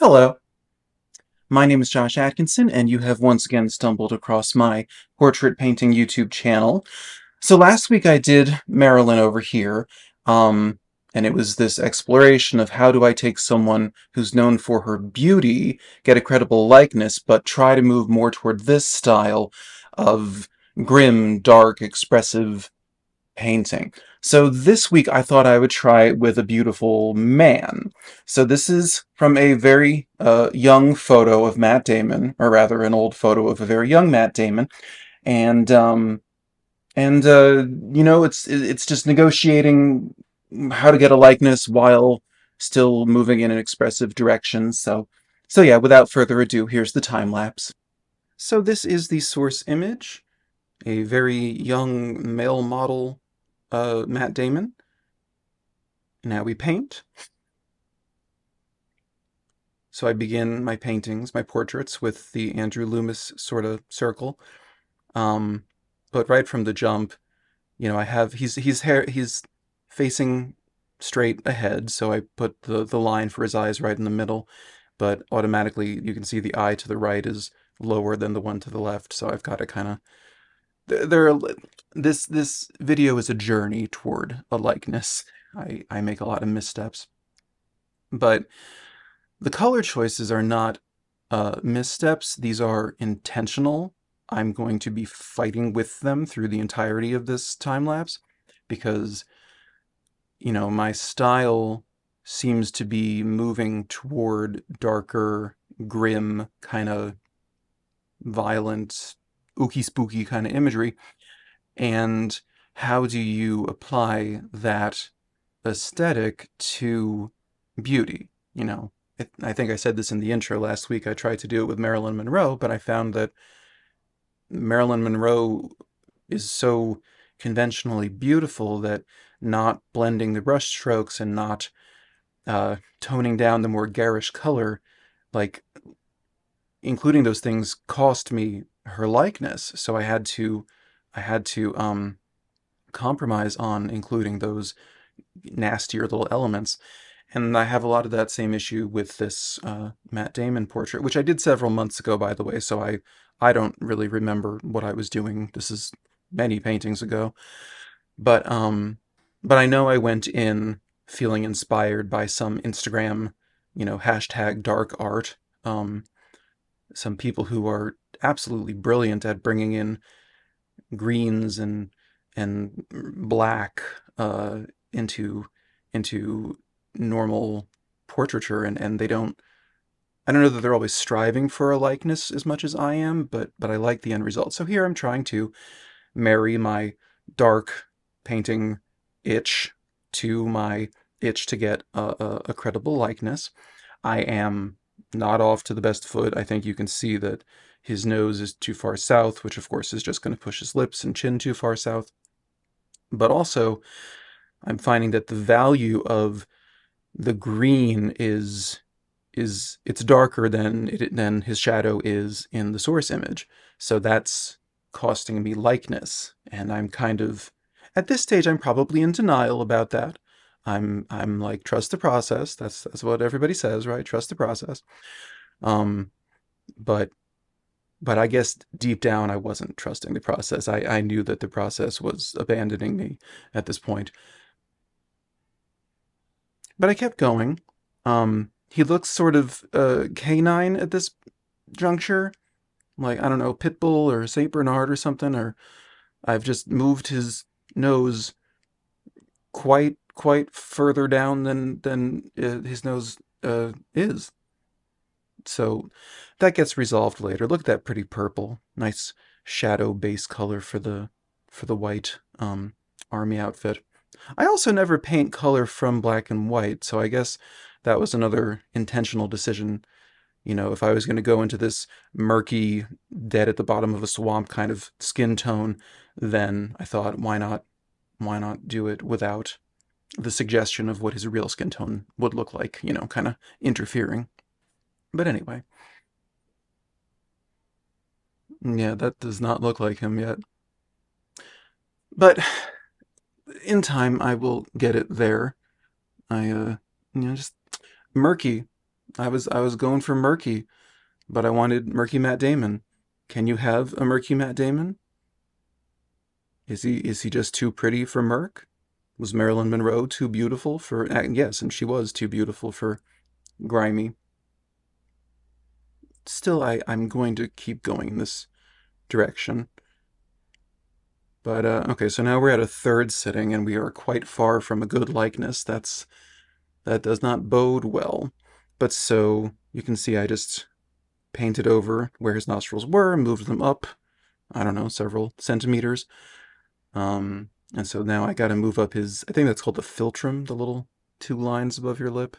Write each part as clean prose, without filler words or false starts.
Hello, my name is Josh Atkinson, and you have once again stumbled across my portrait painting YouTube channel. So last week I did Marilyn over here, um, and it was this exploration of how do I take someone who's known for her beauty, get a credible likeness, but try to move more toward this style of grim, dark, expressive painting. So this week I thought I would try it with a beautiful man. So this is from a very young photo of Matt Damon, or rather an old photo of a very young Matt Damon, and it's just negotiating how to get a likeness while still moving in an expressive direction. So yeah, without further ado, here's the time lapse. So this is the source image, a very young male model, Matt Damon. Now we paint. So I begin my paintings, my portraits, with the Andrew Loomis sort of circle. Um, but right from the jump, I have he's facing straight ahead, so I put the line for his eyes right in the middle. But automatically, you can see the eye to the right is lower than the one to the left, so I've got to kind of there. This video is a journey toward a likeness. I make a lot of missteps, but the color choices are not missteps. These are intentional. I'm going to be fighting with them through the entirety of this time lapse because, my style seems to be moving toward darker, grim, kind of violent, ooky spooky kind of imagery. And how do you apply that aesthetic to beauty? I think I said this in the intro last week. I tried to do it with Marilyn Monroe, but I found that Marilyn Monroe is so conventionally beautiful that not blending the brush strokes and not toning down the more garish color, like including those things, cost me her likeness. So I had to compromise on including those nastier little elements. And I have a lot of that same issue with this Matt Damon portrait, which I did several months ago, by the way, so I don't really remember what I was doing. This is many paintings ago. But but I know I went in feeling inspired by some Instagram, hashtag dark art. Some people who are absolutely brilliant at bringing in greens and black into into normal portraiture, and I don't know that they're always striving for a likeness as much as I am, but I like the end result. So here I'm trying to marry my dark painting itch to my itch to get a credible likeness. I am not off to the best foot. I think you can see that his nose is too far south, which of course is just going to push his lips and chin too far south. But also, I'm finding that the value of the green is it's darker than his shadow is in the source image. So that's costing me likeness, and I'm kind of at this stage I'm probably in denial about that. I'm like, trust the process. That's what everybody says, right? Trust the process. Um, but but I guess deep down I wasn't trusting the process. I knew that the process was abandoning me at this point. But I kept going. He looks sort of canine at this juncture, like, I don't know, Pitbull or Saint Bernard or something, or I've just moved his nose quite further down than his nose is. So that gets resolved later. Look at that pretty purple, nice shadow base color for the white army outfit. I also never paint color from black and white, so I guess that was another intentional decision. If I was going to go into this murky, dead at the bottom of a swamp kind of skin tone, then I thought, why not do it without the suggestion of what his real skin tone would look like, kind of interfering. But anyway, yeah, that does not look like him yet. But in time, I will get it there. I, just murky. I was going for murky, but I wanted murky Matt Damon. Can you have a murky Matt Damon? Is he just too pretty for Merc? Was Marilyn Monroe too beautiful for? Yes, and she was too beautiful for grimy. Still, I'm going to keep going in this direction. But okay, so now we're at a third sitting, and we are quite far from a good likeness. That does not bode well. But so you can see, I just painted over where his nostrils were, moved them up, I don't know, several centimeters. And so now I got to move up his, I think that's called the philtrum, the little two lines above your lip,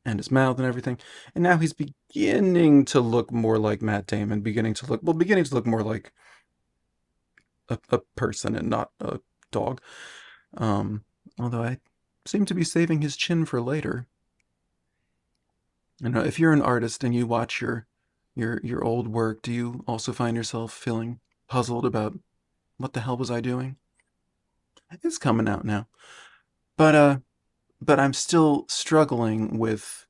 and his mouth and everything. And now he's beginning to look more like Matt Damon, beginning to look more like a person and not a dog. Um, Although I seem to be saving his chin for later. And if you're an artist and you watch your old work, do you also find yourself feeling puzzled about what the hell was I doing? It's coming out now. But I'm still struggling with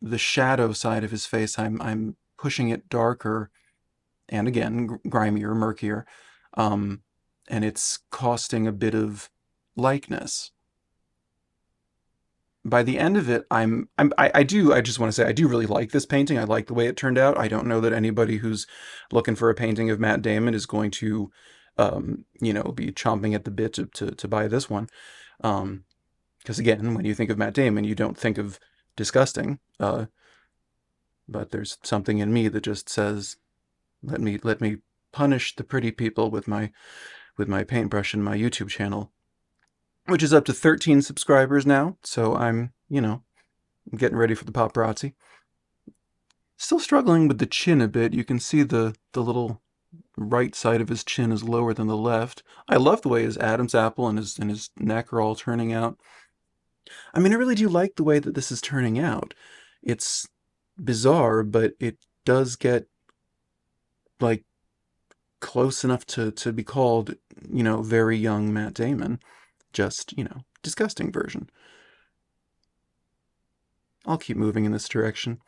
the shadow side of his face. I'm pushing it darker and again grimier, murkier, um, and it's costing a bit of likeness. By the end of it, I just want to say I do really like this painting. I like the way it turned out. I don't know that anybody who's looking for a painting of Matt Damon is going to, be chomping at the bit to buy this one. Because again, when you think of Matt Damon, you don't think of disgusting. But there's something in me that just says, let me punish the pretty people with my paintbrush and my YouTube channel, which is up to 13 subscribers now. So I'm getting ready for the paparazzi. Still struggling with the chin a bit. You can see the little right side of his chin is lower than the left. I love the way his Adam's apple and his neck are all turning out. I mean, I really do like the way that this is turning out. It's bizarre, but it does get like close enough to be called, very young Matt Damon. Just, disgusting version. I'll keep moving in this direction.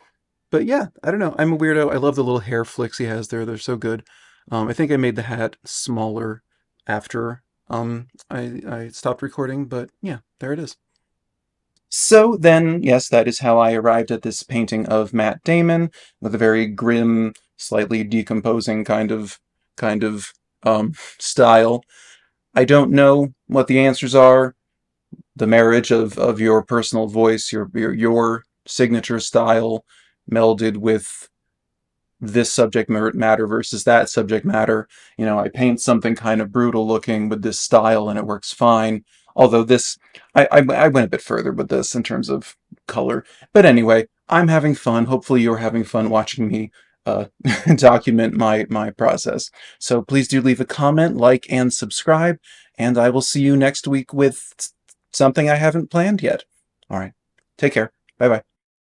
But yeah, I don't know. I'm a weirdo. I love the little hair flicks he has there. They're so good. I think I made the hat smaller after I stopped recording, but yeah, there it is. So then, yes, that is how I arrived at this painting of Matt Damon with a very grim, slightly decomposing kind of style. I don't know what the answers are. The marriage of your personal voice, your signature style melded with this subject matter versus that subject matter. I paint something kind of brutal looking with this style and it works fine. Although this, I went a bit further with this in terms of color. But anyway, I'm having fun. Hopefully you're having fun watching me uh, document my process. So please do leave a comment, like, and subscribe. And I will see you next week with something I haven't planned yet. All right. Take care. Bye bye.